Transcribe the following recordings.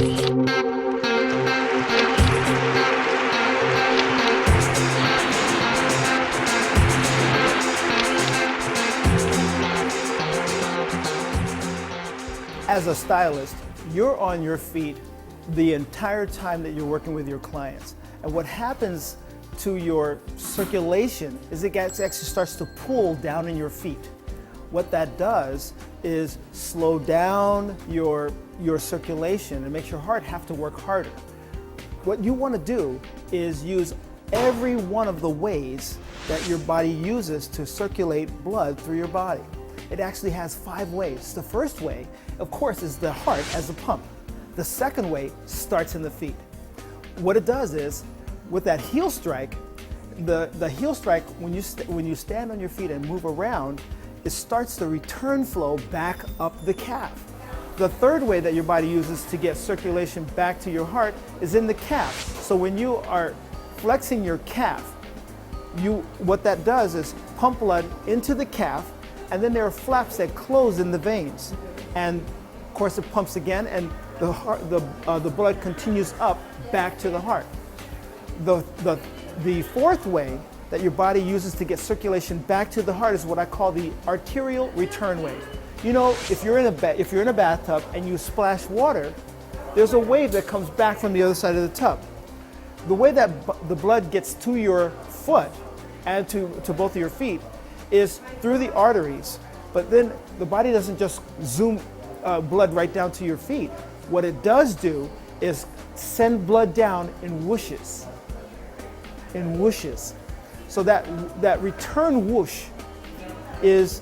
As a stylist, you're on your feet the entire time that you're working with your clients. And what happens to your circulation is it actually starts to pull down in your feet. What that does is slow down your circulation and makes your heart have to work harder. What you want to do is use every one of the ways that your body uses to circulate blood through your body. It actually has 5 ways. The first way, of course, is the heart as a pump. The second way starts in the feet. What it does is, with that heel strike, the heel strike, when you stand on your feet and move around, it starts the return flow back up the calf. The third way that your body uses to get circulation back to your heart is in the calf. So when you are flexing your calf, what that does is pump blood into the calf, and then there are flaps that close in the veins. And of course it pumps again, and the blood continues up back to the heart. The fourth way that your body uses to get circulation back to the heart is what I call the arterial return wave. You know, if you're in a bathtub and you splash water, there's a wave that comes back from the other side of the tub. The way that the blood gets to your foot and to both of your feet is through the arteries, but then the body doesn't just zoom blood right down to your feet. What it does do is send blood down in whooshes. So that return whoosh is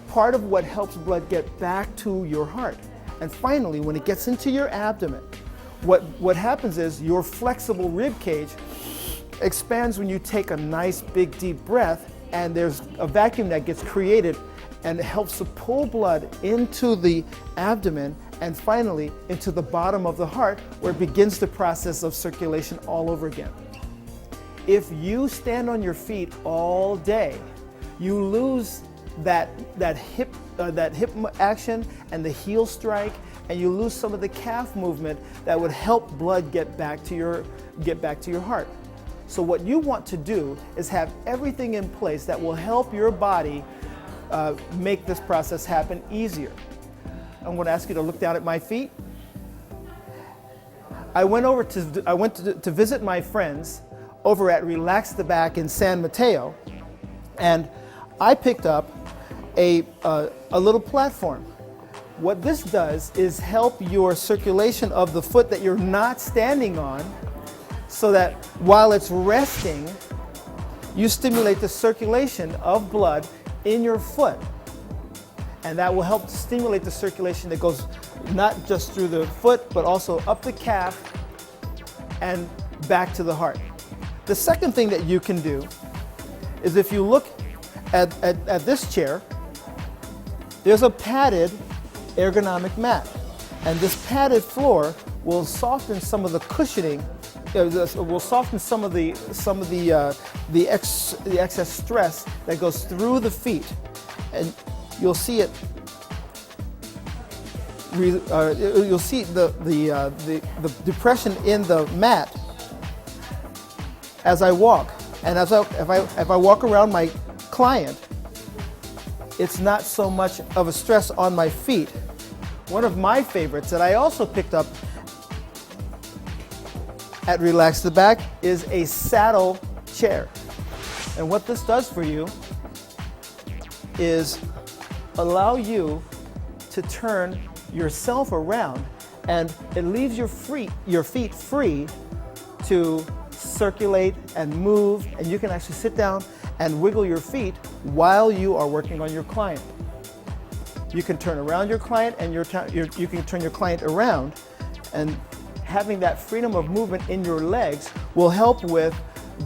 part of what helps blood get back to your heart. And finally, when it gets into your abdomen, what happens is your flexible rib cage expands when you take a nice big deep breath, and there's a vacuum that gets created and it helps to pull blood into the abdomen and finally into the bottom of the heart, where it begins the process of circulation all over again. If you stand on your feet all day, you lose that hip action and the heel strike, and you lose some of the calf movement that would help blood get back to your heart. So what you want to do is have everything in place that will help your body make this process happen easier. I'm going to ask you to look down at my feet. I went to visit my friends over at Relax the Back in San Mateo, and I picked up a little platform. What this does is help your circulation of the foot that you're not standing on, so that while it's resting, you stimulate the circulation of blood in your foot. And that will help to stimulate the circulation that goes not just through the foot, but also up the calf and back to the heart. The second thing that you can do is, if you look at this chair, there's a padded ergonomic mat. And this padded floor will soften some of the cushioning, will soften some of the excess stress that goes through the feet. And you'll see it. You'll see the depression in the mat as I walk. And if I walk around my client, it's not so much of a stress on my feet. One of my favorites that I also picked up at Relax the Back is a saddle chair. And what this does for you is allow you to turn yourself around, and it leaves your feet free to circulate and move, and you can actually sit down and wiggle your feet while you are working on your client. You can turn around your client, and you can turn your client around, and having that freedom of movement in your legs will help with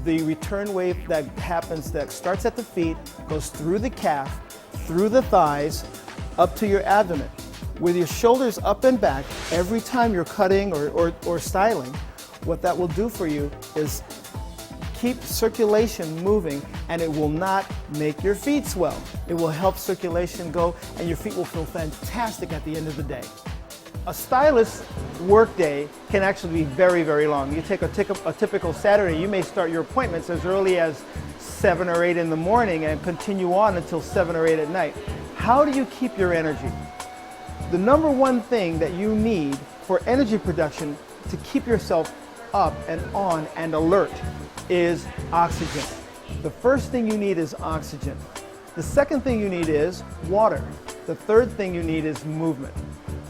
the return wave that happens, that starts at the feet, goes through the calf, through the thighs, up to your abdomen. With your shoulders up and back, every time you're cutting or styling, what that will do for you is keep circulation moving, and it will not make your feet swell. It will help circulation go, and your feet will feel fantastic at the end of the day. A stylist's workday can actually be very, very long. You take a typical Saturday, you may start your appointments as early as 7 or 8 in the morning and continue on until 7 or 8 at night. How do you keep your energy? The number one thing that you need for energy production to keep yourself up and on and alert is oxygen. The first thing you need is oxygen. The second thing you need is water. The third thing you need is movement.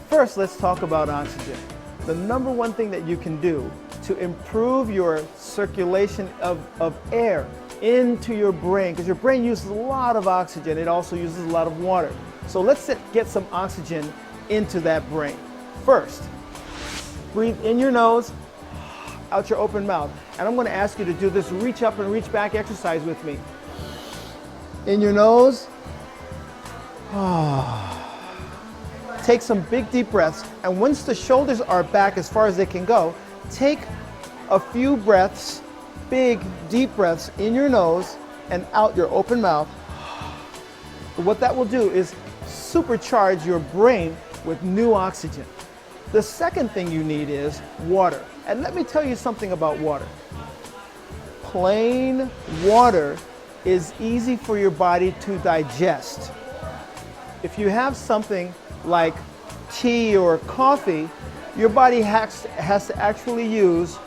First, let's talk about oxygen. The number one thing that you can do to improve your circulation of air into your brain, because your brain uses a lot of oxygen, it also uses a lot of water. So let's get some oxygen into that brain. First, breathe in your nose, out your open mouth. And I'm going to ask you to do this reach up and reach back exercise with me. In your nose. Take some big deep breaths, and once the shoulders are back as far as they can go, take a few breaths, big deep breaths in your nose and out your open mouth. What that will do is supercharge your brain with new oxygen. The second thing you need is water. And let me tell you something about water. Plain water is easy for your body to digest. If you have something like tea or coffee, your body has to actually use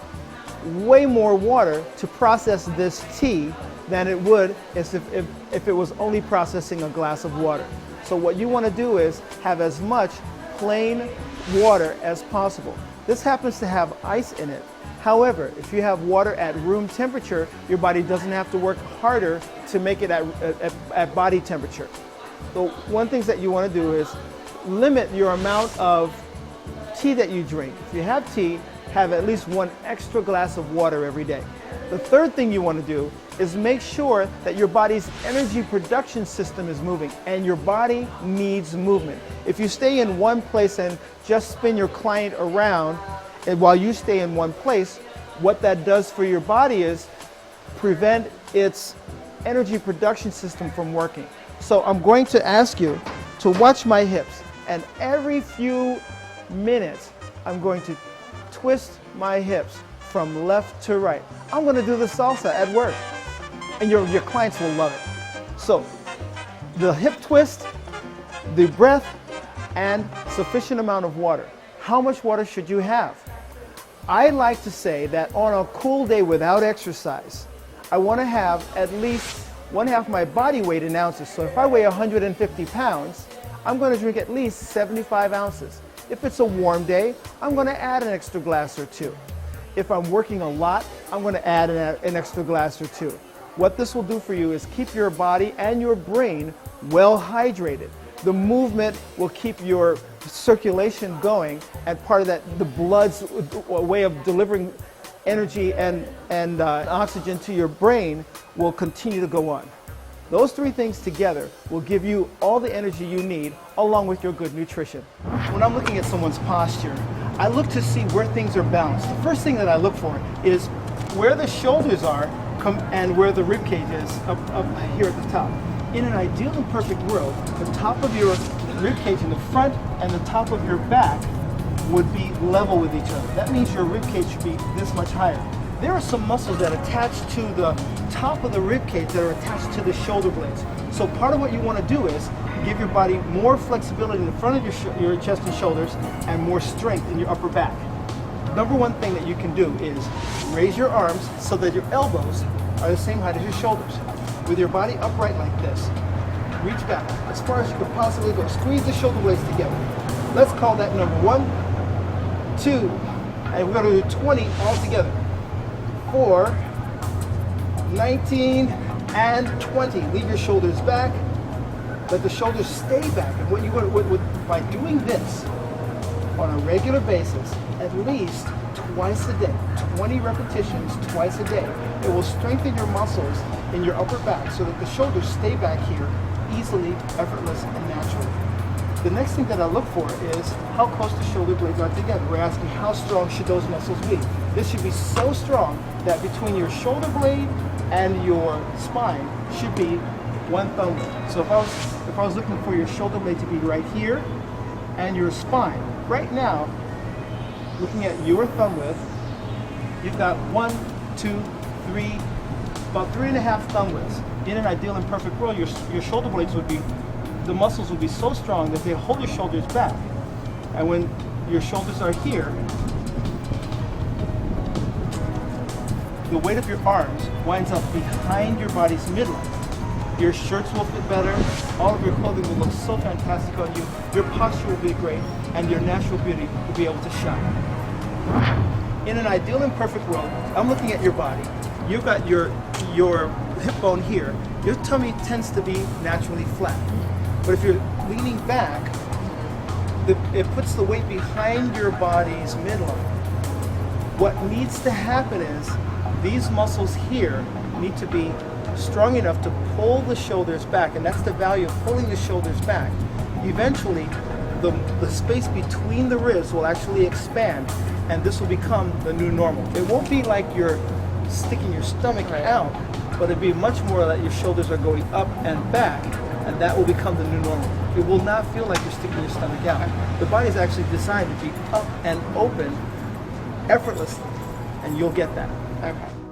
way more water to process this tea than it would if it was only processing a glass of water. So what you want to do is have as much plain water as possible. This happens to have ice in it. However, if you have water at room temperature, your body doesn't have to work harder to make it at body temperature. So one thing that you want to do is limit your amount of tea that you drink. If you have tea, have at least 1 extra glass of water every day. The third thing you want to do is make sure that your body's energy production system is moving, and your body needs movement. If you stay in one place and just spin your client around, and while you stay in one place, what that does for your body is prevent its energy production system from working. So I'm going to ask you to watch my hips, and every few minutes I'm going to twist my hips from left to right. I'm going to do the salsa at work, and your clients will love it. So the hip twist, the breath, and sufficient amount of water. How much water should you have? I like to say that on a cool day without exercise, I want to have at least 1/2 my body weight in ounces. So if I weigh 150 pounds, I'm going to drink at least 75 ounces. If it's a warm day, I'm going to add an extra glass or two. If I'm working a lot, I'm going to add an extra glass or two. What this will do for you is keep your body and your brain well hydrated. The movement will keep your circulation going, and part of that, the blood's way of delivering energy and oxygen to your brain will continue to go on. Those three things together will give you all the energy you need, along with your good nutrition. When I'm looking at someone's posture, I look to see where things are balanced. The first thing that I look for is where the shoulders are and where the rib cage is up here at the top. In an ideal and perfect world, the top of your rib cage in the front and the top of your back would be level with each other. That means your rib cage should be this much higher. There are some muscles that attach to the top of the rib cage that are attached to the shoulder blades. So part of what you want to do is give your body more flexibility in the front of your chest and shoulders, and more strength in your upper back. Number one thing that you can do is raise your arms so that your elbows are the same height as your shoulders. With your body upright like this, reach back as far as you can possibly go. Squeeze the shoulder blades together. Let's call that number 1, 2, and we're going to do 20 all together. 4, 19, and 20. Leave your shoulders back. Let the shoulders stay back. And what you want, by doing this on a regular basis, at least twice a day, 20 repetitions twice a day, it will strengthen your muscles in your upper back so that the shoulders stay back here easily, effortless, and naturally. The next thing that I look for is how close the shoulder blades are together. We're asking how strong should those muscles be. This should be so strong that between your shoulder blade and your spine should be 1 thumb width. So if I was looking for your shoulder blade to be right here and your spine right now, looking at your thumb width, you've got 1, 2, 3, about 3.5 thumb widths. In an ideal and perfect world, your shoulder blades would be, the muscles would be so strong that they hold your shoulders back. And when your shoulders are here, the weight of your arms winds up behind your body's midline. Your shirts will fit better, all of your clothing will look so fantastic on you, your posture will be great, and your natural beauty will be able to shine. In an ideal and perfect world, I'm looking at your body. You've got your hip bone here. Your tummy tends to be naturally flat. But if you're leaning back, it puts the weight behind your body's midline. What needs to happen is these muscles here need to be strong enough to pull the shoulders back, and that's the value of pulling the shoulders back. Eventually, the space between the ribs will actually expand, and this will become the new normal. It won't be like you're sticking your stomach out, but it'll be much more that your shoulders are going up and back, and that will become the new normal. It will not feel like you're sticking your stomach out. The body's actually designed to be up and open effortlessly, and you'll get that. Okay.